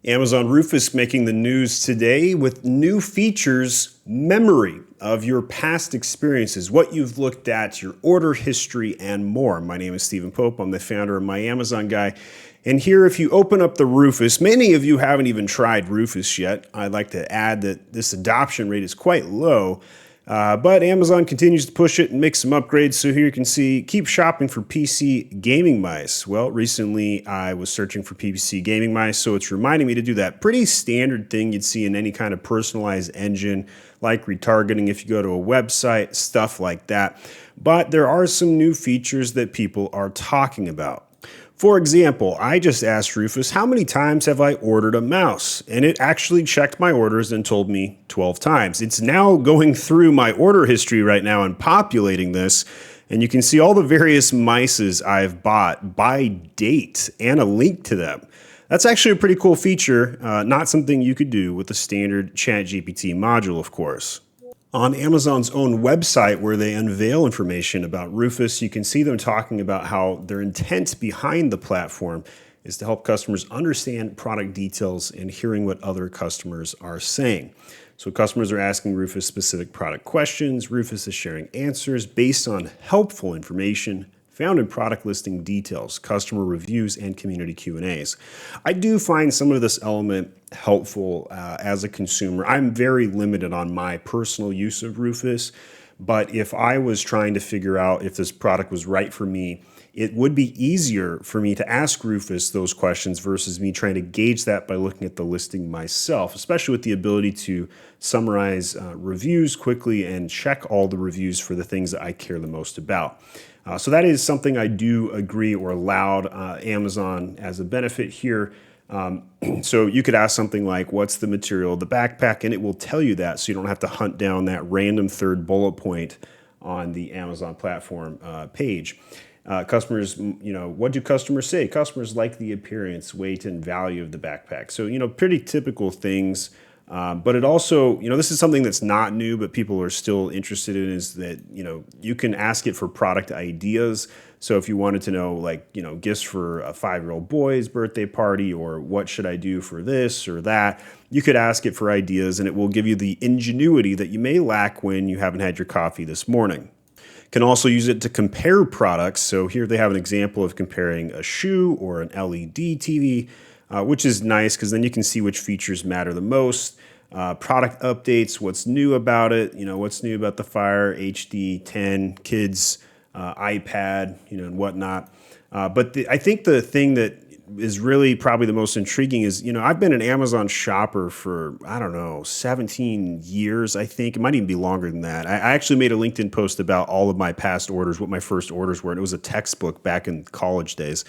Amazon Rufus making the news today with new features, memory of your past experiences, what you've looked at, your order history, and more. My name is Stephen Pope. I'm the founder of My Amazon Guy. And here, if you open up the Rufus, many of you haven't even tried Rufus yet. I'd like to add that this adoption rate is quite low. But Amazon continues to push it and make some upgrades. So here you can see, keep shopping for PC gaming mice. Well, recently I was searching for PC gaming mice, so it's reminding me to do that pretty standard thing you'd see in any kind of personalized engine, like retargeting if you go to a website, stuff like that. But there are some new features that people are talking about. For example, I just asked Rufus, how many times have I ordered a mouse? And it actually checked my orders and told me 12 times. It's now going through my order history right now and populating this. And you can see all the various mices I've bought by date and a link to them. That's actually a pretty cool feature, not something you could do with the standard ChatGPT module, of course. On Amazon's own website, where they unveil information about Rufus, you can see them talking about how their intent behind the platform is to help customers understand product details and hearing what other customers are saying. So customers are asking Rufus specific product questions. Rufus is sharing answers based on helpful information found in product listing details, customer reviews, and community Q&As. I do find some of this element helpful as a consumer. I'm very limited on my personal use of Rufus, but if I was trying to figure out if this product was right for me, it would be easier for me to ask Rufus those questions versus me trying to gauge that by looking at the listing myself, especially with the ability to summarize reviews quickly and check all the reviews for the things that I care the most about. So that is something I do agree or allowed Amazon as a benefit here. So you could ask something like, what's the material of the backpack? And it will tell you that, so you don't have to hunt down that random third bullet point on the Amazon platform page. Customers, what do customers say? Customers like the appearance, weight, and value of the backpack. So, pretty typical things. But it also, this is something that's not new, but people are still interested in, is that, you can ask it for product ideas. So if you wanted to know, gifts for a 5-year-old boy's birthday party, or what should I do for this or that, you could ask it for ideas, and it will give you the ingenuity that you may lack when you haven't had your coffee this morning. Can also use it to compare products. So here they have an example of comparing a shoe or an LED TV, which is nice because then you can see which features matter the most. Product updates, what's new about it, what's new about the Fire HD 10 kids, iPad, and whatnot. But I think the thing that is really probably the most intriguing is, I've been an Amazon shopper for, 17 years, I think. It might even be longer than that. I actually made a LinkedIn post about all of my past orders, what my first orders were, and it was a textbook back in college days.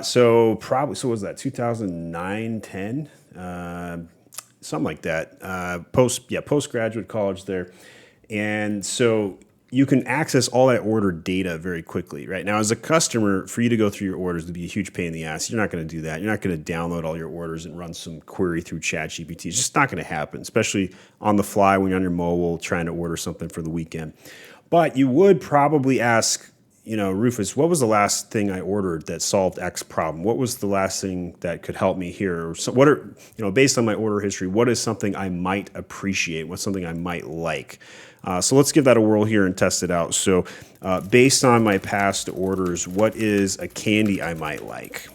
So what was that, 2009, 10? Something like that. Postgraduate college there. And so you can access all that order data very quickly. Right now, as a customer, for you to go through your orders would be a huge pain in the ass. You're not going to do that. You're not going to download all your orders and run some query through ChatGPT. It's just not going to happen, especially on the fly when you're on your mobile trying to order something for the weekend. But you would probably ask, Rufus, what was the last thing I ordered that solved X problem? What was the last thing that could help me here? Or so, what are, based on my order history, what is something I might appreciate? What's something I might like? So let's give that a whirl here and test it out. So based on my past orders, what is a candy I might like?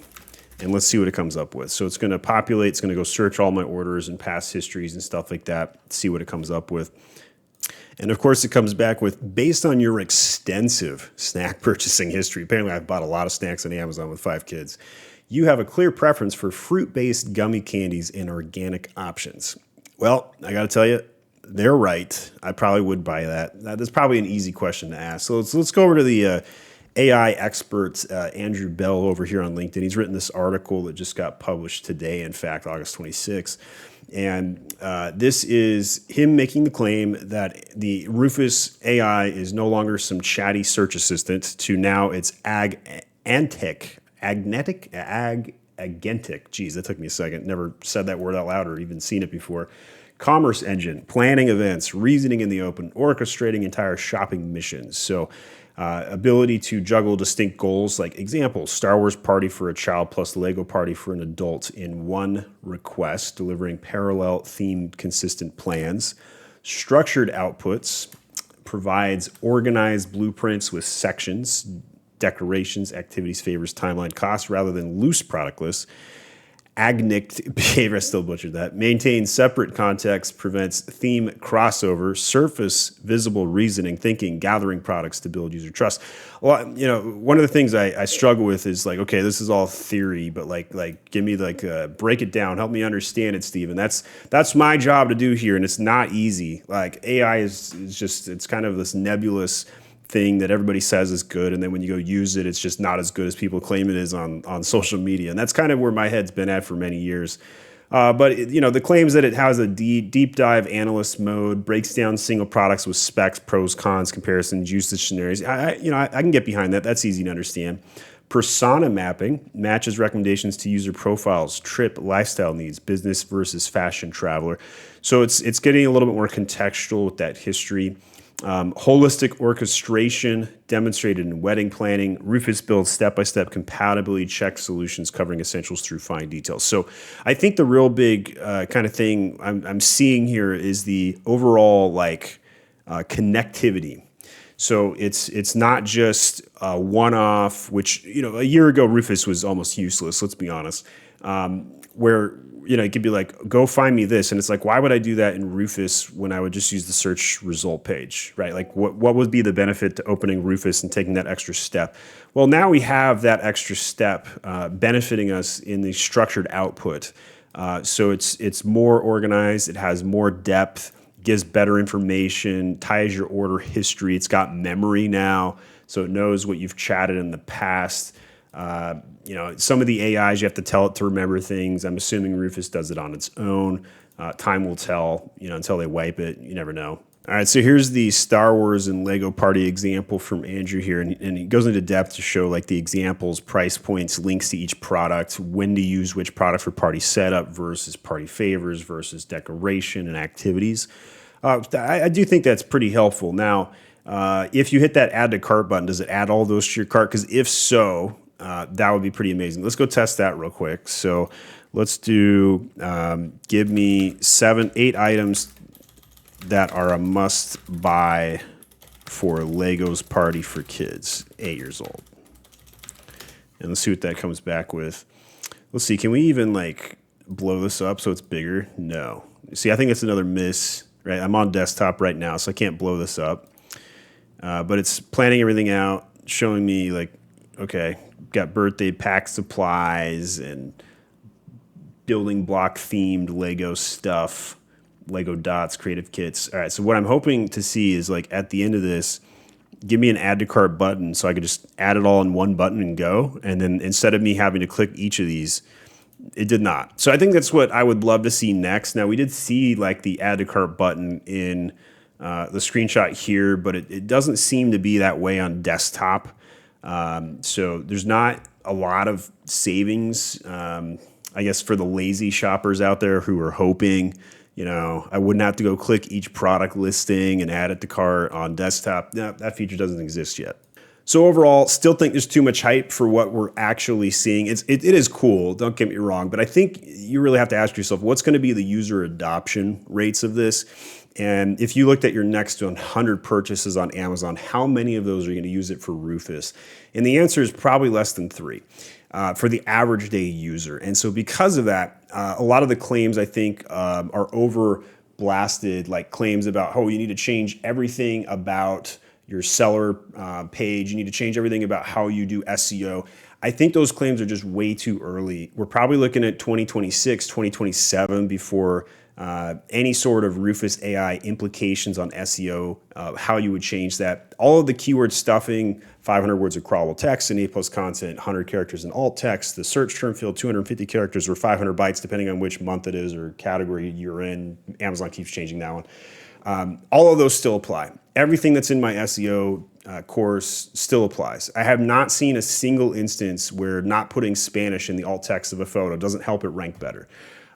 And let's see what it comes up with. So it's going to populate, it's going to go search all my orders and past histories and stuff like that, see what it comes up with. And of course, it comes back with, based on your extensive snack purchasing history, apparently I've bought a lot of snacks on Amazon with 5 kids, you have a clear preference for fruit-based gummy candies and organic options. Well, I got to tell you, they're right. I probably would buy that. That's probably an easy question to ask. So let's go over to the AI expert, Andrew Bell, over here on LinkedIn. He's written this article that just got published today, in fact, August 26th. And this is him making the claim that the Rufus AI is no longer some chatty search assistant to now it's AGentic. Geez, that took me a second. Never said that word out loud or even seen it before. Commerce engine, planning events, reasoning in the open, orchestrating entire shopping missions. So Ability to juggle distinct goals, like example, Star Wars party for a child plus Lego party for an adult in one request, delivering parallel themed consistent plans. Structured outputs, provides organized blueprints with sections, decorations, activities, favors, timeline, costs, rather than loose product lists. AGentic behavior, I still butchered that. Maintains separate context, prevents theme crossover, surface visible reasoning, thinking, gathering products to build user trust. Well, one of the things I struggle with is like, okay, this is all theory, but like, give me break it down, help me understand it, Steven. That's my job to do here, and it's not easy. Like AI is just, it's kind of this nebulous thing that everybody says is good, and then when you go use it, it's just not as good as people claim it is on social media, and that's kind of where my head's been at for many years. But the claims that it has a deep dive analyst mode, breaks down single products with specs, pros, cons, comparisons, usage scenarios. I can get behind that. That's easy to understand. Persona mapping matches recommendations to user profiles, trip, lifestyle needs, business versus fashion traveler. So it's getting a little bit more contextual with that history. Holistic orchestration demonstrated in wedding planning. Rufus builds step-by-step compatibility check solutions covering essentials through fine details. So I think the real big kind of thing I'm seeing here is the overall connectivity. So it's not just a one-off, which a year ago Rufus was almost useless. Let's be honest. Where it could be like, go find me this, and it's like, why would I do that in Rufus when I would just use the search result page, right? Like, what would be the benefit to opening Rufus and taking that extra step? Well, now we have that extra step benefiting us in the structured output. So it's more organized, it has more depth, gives better information, ties your order history. It's got memory now, so it knows what you've chatted in the past. Some of the AIs, you have to tell it to remember things. I'm assuming Rufus does it on its own. Time will tell, until they wipe it. You never know. All right, so here's the Star Wars and Lego party example from Andrew here, and he goes into depth to show like the examples, price points, links to each product, when to use which product for party setup versus party favors versus decoration and activities. I do think that's pretty helpful. Now, if you hit that add to cart button, does it add all those to your cart? Because if so, that would be pretty amazing. Let's go test that real quick. So let's do, give me 8 items that are a must buy for Legos party for kids, 8 years old. And let's see what that comes back with. Let's see, can we even blow this up so it's bigger? No. See, I think it's another miss, right? I'm on desktop right now, so I can't blow this up. But it's planning everything out, showing me okay, got birthday pack supplies and building block themed Lego stuff, Lego dots, creative kits. All right, so what I'm hoping to see is at the end of this, give me an add to cart button so I could just add it all in one button and go. And then instead of me having to click each of these, it did not. So I think that's what I would love to see next. Now, we did see the add to cart button in the screenshot here, but it doesn't seem to be that way on desktop. So there's not a lot of savings, I guess, for the lazy shoppers out there who are hoping, I wouldn't have to go click each product listing and add it to cart on desktop. No, that feature doesn't exist yet. So overall, still think there's too much hype for what we're actually seeing. It is cool, don't get me wrong, but I think you really have to ask yourself, what's going to be the user adoption rates of this? And if you looked at your next 100 purchases on Amazon, how many of those are going to use it for Rufus? And the answer is probably less than 3 for the average day user. And so because of that, a lot of the claims I think are over blasted, like claims about, you need to change everything about your seller page. You need to change everything about how you do SEO. I think those claims are just way too early. We're probably looking at 2026, 2027 before any sort of Rufus AI implications on SEO, how you would change that. All of the keyword stuffing, 500 words of crawlable text in A+ content, 100 characters in alt text, the search term field, 250 characters or 500 bytes, depending on which month it is or category you're in. Amazon keeps changing that one. All of those still apply. Everything that's in my SEO course still applies. I have not seen a single instance where not putting Spanish in the alt text of a photo doesn't help it rank better.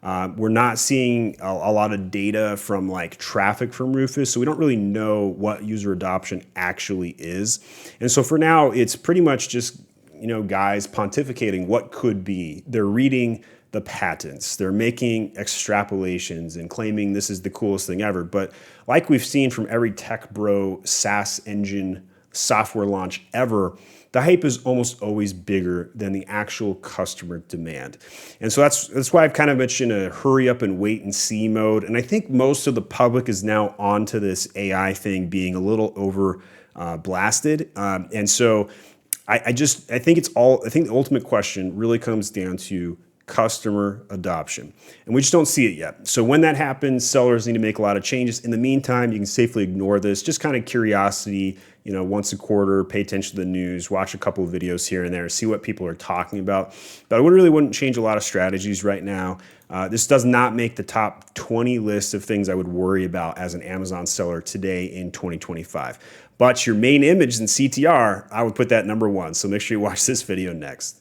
We're not seeing a lot of data from like traffic from Rufus, so we don't really know what user adoption actually is. And so for now, it's pretty much just, guys pontificating what could be. They're reading the patents, they're making extrapolations and claiming this is the coolest thing ever. But like we've seen from every tech bro SaaS engine software launch ever, the hype is almost always bigger than the actual customer demand. And so that's why I've kind of mentioned a hurry up and wait and see mode. And I think most of the public is now onto this AI thing being a little over blasted. And so I think the ultimate question really comes down to customer adoption. And we just don't see it yet. So when that happens, sellers need to make a lot of changes. In the meantime, you can safely ignore this, just kind of curiosity, once a quarter, pay attention to the news, watch a couple of videos here and there, see what people are talking about. But I wouldn't change a lot of strategies right now. This does not make the top 20 list of things I would worry about as an Amazon seller today in 2025. But your main image in CTR, I would put that number one. So make sure you watch this video next.